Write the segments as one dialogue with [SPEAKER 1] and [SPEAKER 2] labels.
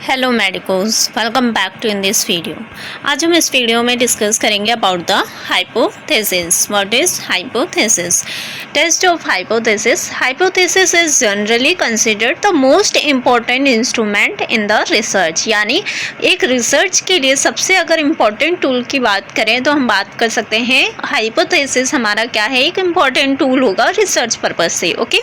[SPEAKER 1] Hello medicos, welcome back to in this video. आज हम इस वीडियो में डिस्कस करेंगे about the hypothesis. What is hypothesis? Test of hypothesis. Hypothesis is generally considered the most important instrument in the research. यानी एक research के लिए सबसे अगर इम्पॉर्टेंट टूल की बात करें तो हम बात कर सकते हैं हाइपोथेसिस हमारा क्या है, एक इम्पॉर्टेंट टूल होगा रिसर्च पर्पज से। Okay,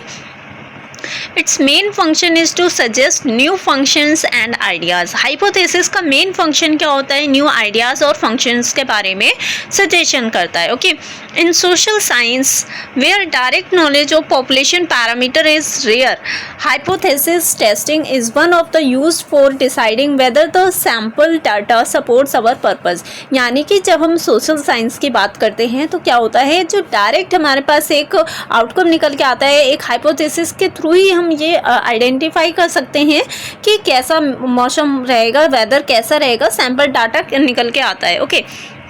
[SPEAKER 1] Its main function is to suggest new functions and ideas. Hypothesis का मेन फंक्शन क्या होता है? न्यू आइडियाज़ और फंक्शंस के बारे में सजेशन करता है। Okay, in social science where direct knowledge of population parameter is rare, hypothesis testing is one of the use for deciding whether the sample data supports our purpose. यानी कि जब हम सोशल साइंस की बात करते हैं तो क्या होता है, जो डायरेक्ट हमारे पास एक आउटकम निकल के आता है, एक हाइपोथेसिस के थ्रू ही हम ये आइडेंटिफाई कर सकते हैं कि कैसा मौसम रहेगा, वेदर कैसा रहेगा, सैंपल डाटा निकल के आता है। ओके,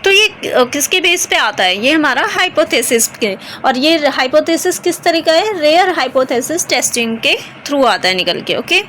[SPEAKER 1] तो ये किसके बेस पे आता है? ये हमारा हाइपोथेसिस के, और ये हाइपोथेसिस किस तरीका है? रेयर हाइपोथेसिस टेस्टिंग के थ्रू आता है निकल के। Okay,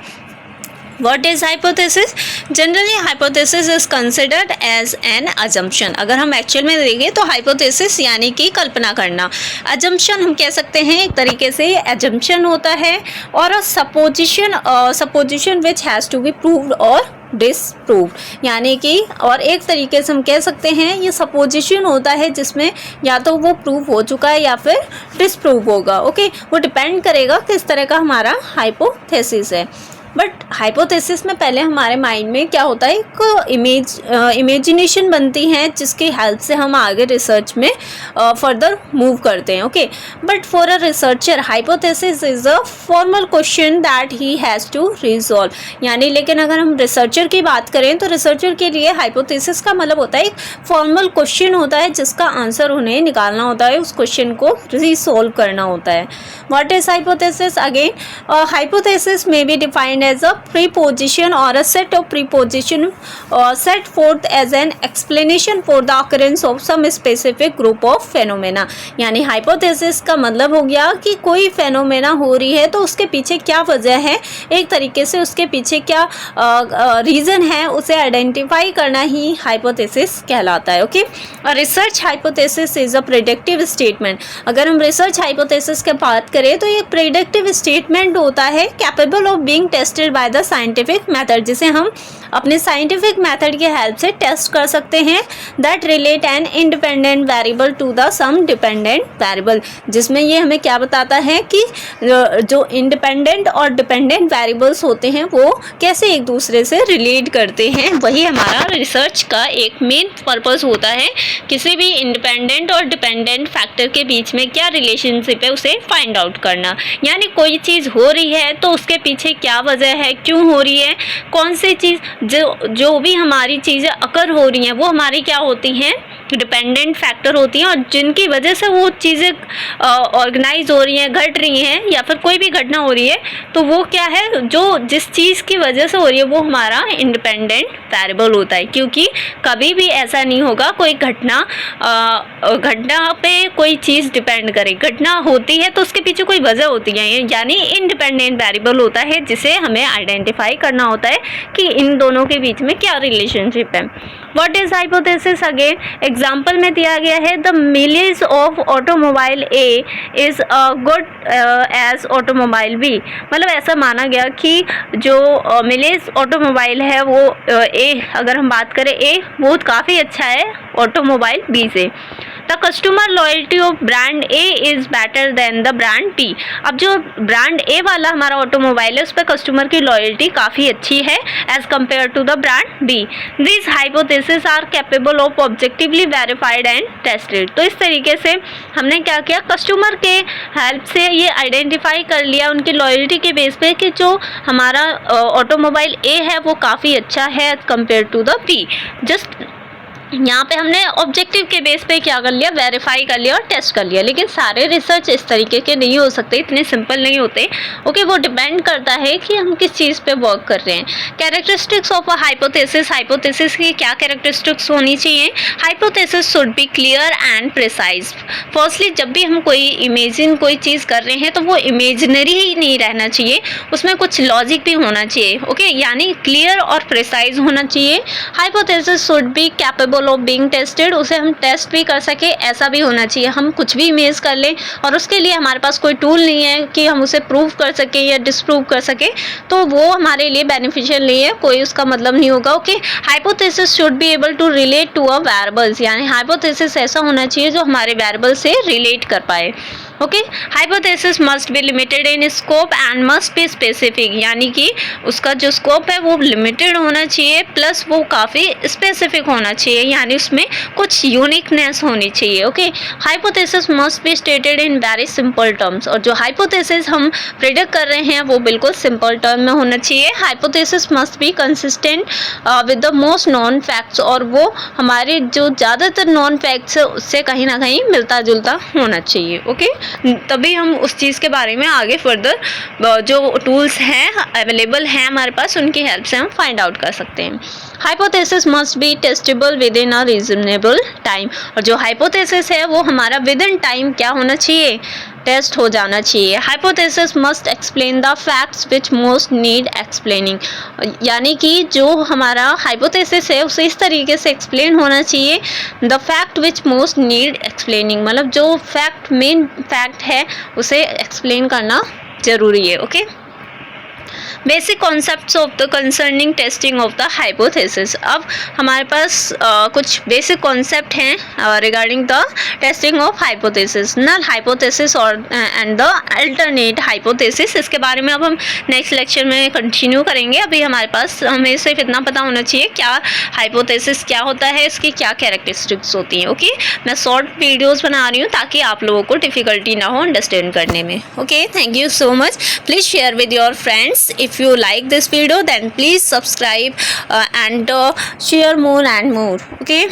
[SPEAKER 1] What is hypothesis? Generally, hypothesis is considered as an assumption. अगर हम एक्चुअल में देखें तो hypothesis यानी कि कल्पना करना, assumption हम कह सकते हैं एक तरीके से assumption होता है, और supposition which has to be proved or disproved। यानी कि और एक तरीके से हम कह सकते हैं ये supposition होता है जिसमें या तो वो प्रूव हो चुका है या फिर डिसप्रूव होगा। ओके, वो डिपेंड करेगा किस तरह का हमारा हाइपोथेसिस है। बट हाइपोथेसिस में पहले हमारे माइंड में क्या होता है, एक इमेजिनेशन बनती है जिसकी हेल्प से हम आगे रिसर्च में फर्दर मूव करते हैं। Okay, but for a researcher hypothesis is a formal question that he has to resolve. यानी लेकिन अगर हम रिसर्चर की बात करें तो रिसर्चर के लिए हाइपोथेसिस का मतलब होता है एक फॉर्मल क्वेश्चन होता है जिसका आंसर उन्हें निकालना होता है, उस क्वेश्चन को रिसॉल्व करना होता है। What is hypothesis? Again, hypothesis may be defined as a preposition or a set of preposition set forth as an explanation for the occurrence of some specific group of phenomena। यानी hypothesis का मतलब हो गया कि कोई phenomena हो रही है तो उसके पीछे क्या वजह है, एक तरीके से उसके पीछे क्या रीज़न है, उसे आइडेंटिफाई करना ही हाइपोथेसिस कहलाता है। Okay, research hypothesis is a predictive statement. अगर हम रिसर्च हाइपोथेसिस की बात करें तो ये प्रेडिक्टिव स्टेटमेंट होता है capable of being tested by the scientific method, जिसे हम अपने साइंटिफिक मेथड की हेल्प से टेस्ट कर सकते हैं। That relate an independent variable to the some dependent variable, जिसमें ये हमें क्या बताता है कि जो इंडिपेंडेंट और डिपेंडेंट वेरिएबल्स होते हैं वो कैसे एक दूसरे से रिलेट करते हैं। वही हमारा रिसर्च का एक मेन पर्पस होता है, किसी भी इंडिपेंडेंट और डिपेंडेंट फैक्टर के बीच में क्या रिलेशनशिप है उसे फाइंड आउट करना। यानी कोई चीज़ हो रही है तो उसके पीछे क्या वजह है, क्यों हो रही है, कौन सी चीज़ जो भी हमारी चीज़ें अकर हो रही हैं वो हमारी क्या होती हैं, डिपेंडेंट फैक्टर होती हैं, और जिनकी वजह से वो चीज़ें ऑर्गेनाइज हो रही हैं, घट रही हैं, या फिर कोई भी घटना हो रही है तो वो क्या है, जो जिस चीज़ की वजह से हो रही है वो हमारा इंडिपेंडेंट वेरिएबल होता है। क्योंकि कभी भी ऐसा नहीं होगा कोई घटना पे कोई चीज़ डिपेंड करे, घटना होती है तो उसके पीछे कोई वजह होती है, यानी इंडिपेंडेंट वेरिएबल होता है जिसे हमें आइडेंटिफाई करना होता है कि इन दोनों के बीच में क्या रिलेशनशिप है। What is hypothesis? Again example में दिया गया है the mileage of automobile A is good as automobile B. मतलब ऐसा माना गया कि जो मिलेज ऑटोमोबाइल है वो ए, अगर हम बात करें ए, वो काफ़ी अच्छा है ऑटोमोबाइल बी से। The customer loyalty of brand A is better than the brand B. अब जो ब्रांड ए वाला हमारा ऑटोमोबाइल है उस पर कस्टमर की लॉयल्टी काफ़ी अच्छी है as compare to the brand B. This hypothesis are capable of objectively verified and tested. तो इस तरीके से हमने क्या किया, कस्टमर के हेल्प से ये आइडेंटिफाई कर लिया उनकी लॉयल्टी के बेस पे कि जो हमारा ऑटोमोबाइल ए है वो काफ़ी अच्छा है as compare to the B. Just यहाँ पे हमने ऑब्जेक्टिव के बेस पे क्या कर लिया, वेरीफाई कर लिया और टेस्ट कर लिया, लेकिन सारे रिसर्च इस तरीके के नहीं हो सकते, इतने सिंपल नहीं होते। ओके, वो डिपेंड करता है कि हम किस चीज़ पे वर्क कर रहे हैं। Characteristics of a hypothesis, hypothesis की क्या कैरेक्टरिस्टिक्स होनी चाहिए? Hypothesis should B clear and precise. Firstly, जब भी हम कोई चीज़ कर रहे हैं तो वो इमेजिनरी ही नहीं रहना चाहिए, उसमें कुछ लॉजिक भी होना चाहिए। ओके, यानी क्लियर और प्रिसाइज होना चाहिए। Hypothesis should be capable of being tested, उसे हम टेस्ट भी कर सके, ऐसा भी होना चाहिए। हम कुछ भी इमेज कर लें और उसके लिए हमारे पास कोई टूल नहीं है कि हम उसे प्रूव कर सके या डिसप्रूव कर सके, तो वो हमारे लिए बेनिफिशियल नहीं है, कोई उसका मतलब नहीं होगा। Okay, hypothesis should be able to relate to a variables, यानी हाइपोथेसिस ऐसा होना चाहिए जो हमारे वेरिएबल से रिलेट कर पाए। Okay, hypothesis must be limited in scope and must be specific, यानी कि उसका जो स्कोप है वो लिमिटेड होना चाहिए प्लस वो काफ़ी स्पेसिफिक होना चाहिए, यानी उसमें कुछ यूनिकनेस होनी चाहिए। Okay, hypothesis must be stated in very simple terms, और जो हाइपोथेसिस हम प्रेडिक्ट कर रहे हैं वो बिल्कुल सिंपल टर्म में होना चाहिए। Hypothesis must be consistent with the most non facts, और वो हमारे जो ज़्यादातर नॉन फैक्ट्स है उससे कहीं ना कहीं मिलता जुलता होना चाहिए। ओके, तभी हम उस चीज़ के बारे में आगे फर्दर जो टूल्स हैं अवेलेबल हैं हमारे पास, उनकी हेल्प से हम फाइंड आउट कर सकते हैं। Hypothesis must be testable with in a reasonable time, और जो हाइपोथेसिस है वो हमारा विद इन टाइम क्या होना चाहिए, टेस्ट हो जाना चाहिए। Hypothesis must explain the facts which most need explaining, यानी कि जो हमारा हाइपोथेसिस है उसे इस तरीके से एक्सप्लेन होना चाहिए, the fact which most need explaining, मतलब जो फैक्ट मेन फैक्ट है उसे एक्सप्लेन करना ज़रूरी है। Okay, basic concepts of the concerning testing of the hypothesis. अब हमारे पास कुछ बेसिक कॉन्सेप्ट हैं regarding the testing of hypothesis, null hypothesis और एंड द अल्टरनेट हाइपोथेसिस। इसके बारे में अब हम नेक्स्ट लेक्चर में कंटिन्यू करेंगे। अभी हमारे पास हमें सिर्फ इतना पता होना चाहिए क्या हाइपोथेसिस क्या होता है, इसकी क्या कैरेक्टरिस्टिक्स होती हैं। ओके, मैं शॉर्ट वीडियोज़ बना रही हूँ ताकि आप लोगों को डिफ़िकल्टी ना हो अंडरस्टैंड करने में। Okay, thank you so much. Please share with your friends. If you like this video, then please subscribe and share more and more. Okay.